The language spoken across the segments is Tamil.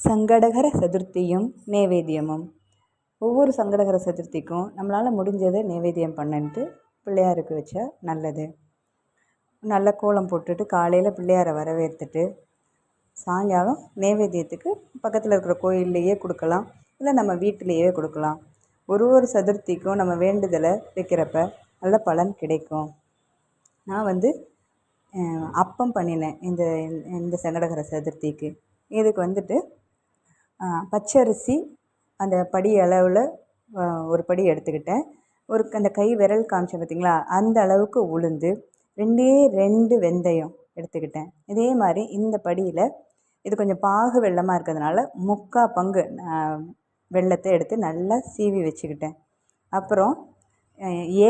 சங்கடகர சதுர்த்தியும் நைவேத்தியமும். ஒவ்வொரு சங்கடகர சதுர்த்திக்கும் நம்மளால் முடிஞ்சதை நைவேத்தியம் பண்ணிட்டு பிள்ளையாருக்கு வச்சா நல்லது. நல்ல கோலம் போட்டுட்டு காலையில் பிள்ளையாரை வரவேற்றுட்டு சாயங்காலம் நைவேத்தியத்துக்கு பக்கத்தில் இருக்கிற கோயில்லையே கொடுக்கலாம், இல்லை நம்ம வீட்டிலையே கொடுக்கலாம். ஒரு சதுர்த்திக்கும் நம்ம வேண்டுதலை வைக்கிறப்ப நல்ல பலன் கிடைக்கும். நான் அப்பம் பண்ணினேன் இந்த சங்கடகர சதுர்த்திக்கு. இதுக்கு பச்சரிசி அந்த படி அளவில் ஒரு படி எடுத்துக்கிட்டேன். அந்த கை விரல் காமிச்சேன் பார்த்திங்களா, அந்த அளவுக்கு உளுந்து, 2 வெந்தயம் எடுத்துக்கிட்டேன். இதே மாதிரி இந்த படியில் இது கொஞ்சம் பாகு வெல்லமாக இருக்கிறதுனால 3/4 பங்கு வெல்லத்தை எடுத்து நல்லா சீவி வச்சுக்கிட்டேன். அப்புறம்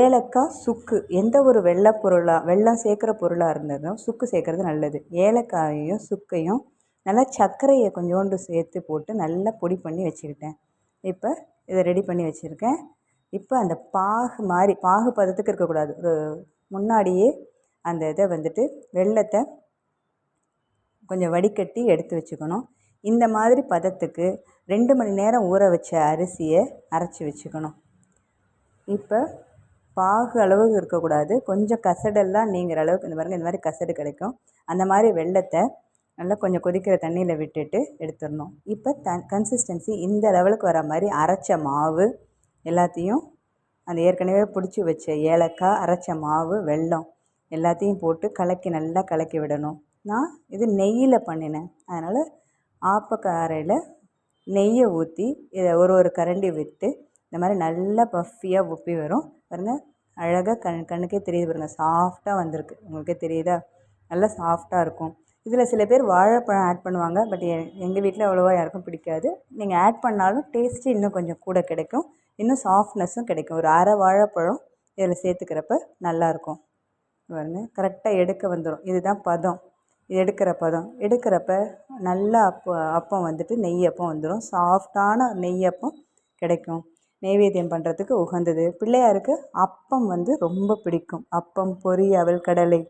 ஏலக்காய், சுக்கு, எந்த ஒரு வெல்லம் சேர்க்குற பொருளாக இருந்ததும் சுக்கு சேர்க்குறது நல்லது. ஏலக்காயையும் சுக்கையும் நல்லா சர்க்கரையை கொஞ்சோண்டு சேர்த்து போட்டு நல்லா பொடி பண்ணி வச்சுக்கிட்டேன். இப்போ இதை ரெடி பண்ணி வச்சுருக்கேன். இப்போ அந்த பாகு பதத்துக்கு இருக்கக்கூடாது. முன்னாடியே அந்த இதை வெல்லத்தை கொஞ்சம் வடிகட்டி எடுத்து வச்சுக்கணும். இந்த மாதிரி பதத்துக்கு 2 மணி நேரம் ஊற வச்ச அரிசியை அரைச்சி வச்சுக்கணும். இப்போ பாகு அளவுக்கு இருக்கக்கூடாது, கொஞ்சம் கசடெல்லாம் நீங்கிற அளவுக்கு இந்த மாதிரி கசடு கிடைக்கும். அந்த மாதிரி வெல்லத்தை நல்லா கொஞ்சம் கொதிக்கிற தண்ணியில் விட்டுட்டு எடுத்துடணும். இப்போ கன்சிஸ்டன்சி இந்த லெவலுக்கு வர மாதிரி அரைச்ச மாவு எல்லாத்தையும், அந்த ஏற்கனவே பிடிச்சி வச்ச ஏலக்காய், அரைச்ச மாவு, வெல்லம் எல்லாத்தையும் போட்டு நல்லா கலக்கி விடணும். நான் இது நெய்யில் பண்ணினேன், அதனால் ஆப்பக்காரையில் நெய்யை ஊற்றி இதை ஒரு கரண்டி விட்டு இந்த மாதிரி நல்லா பஃபியாக உப்பி வரும் பாருங்கள். அழகாக கண்ணுக்கே தெரியுது பாருங்கள், சாஃப்டாக வந்திருக்கு. உங்களுக்கே தெரியுதா, நல்லா சாஃப்டாக இருக்கும். இதில் சில பேர் வாழைப்பழம் ஆட் பண்ணுவாங்க, பட் எங்கள் வீட்டில் அவ்வளோவா யாருக்கும் பிடிக்காது. நீங்கள் ஆட் பண்ணாலும் டேஸ்ட்டு இன்னும் கொஞ்சம் கூட கிடைக்கும், இன்னும் சாஃப்ட்னஸும் கிடைக்கும். ஒரு அரை வாழைப்பழம் இதில் சேர்த்துக்கிறப்ப நல்லாயிருக்கும். பாருங்க, கரெக்டாக எடுக்க வந்துடும். இதுதான் பதம். இது எடுக்கிறப்ப நல்லா அப்பம் நெய் அப்பம் வந்துடும். சாஃப்டான நெய் அப்பம் கிடைக்கும். நைவேத்தியம் பண்ணுறதுக்கு உகந்தது. பிள்ளையாருக்கு அப்பம் ரொம்ப பிடிக்கும். அப்பம், பொரி, அவல், கடலை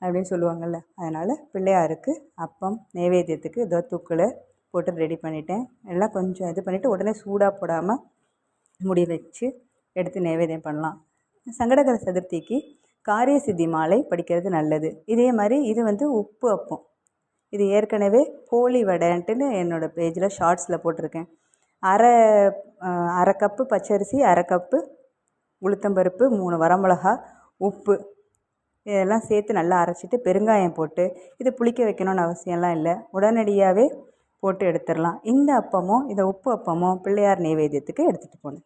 அப்படின்னு சொல்லுவாங்கள்ல, அதனால் பிள்ளையாருக்கு அப்பம் நைவேத்தியத்துக்கு இதோ தூக்கில் போட்டு ரெடி பண்ணிட்டேன். எல்லாம் கொஞ்சம் இது பண்ணிவிட்டு உடனே சூடாக போடாமல் முடி வச்சு எடுத்து நைவேத்தியம் பண்ணலாம். சங்கடகர சதுர்த்திக்கு காரிய சித்தி மாலை படிக்கிறது நல்லது. இதே மாதிரி இது உப்பு அப்பம். இது ஏற்கனவே போலி வடைன்ட்டுன்னு என்னோடய பேஜில் ஷார்ட்ஸில் போட்டிருக்கேன். அரை கப்பு பச்சரிசி, அரை கப்பு உளுத்தம்பருப்பு, 3 வரமிளகா, உப்பு இதெல்லாம் சேர்த்து நல்லா அரைச்சிட்டு பெருங்காயம் போட்டு, இது புளிக்க வைக்கணும்னு அவசியம்லாம் இல்லை, உடனடியாகவே போட்டு எடுத்துடலாம். இந்த உப்பு அப்பமும் பிள்ளையார் நைவேத்தியத்துக்கு எடுத்துகிட்டு போனேன்.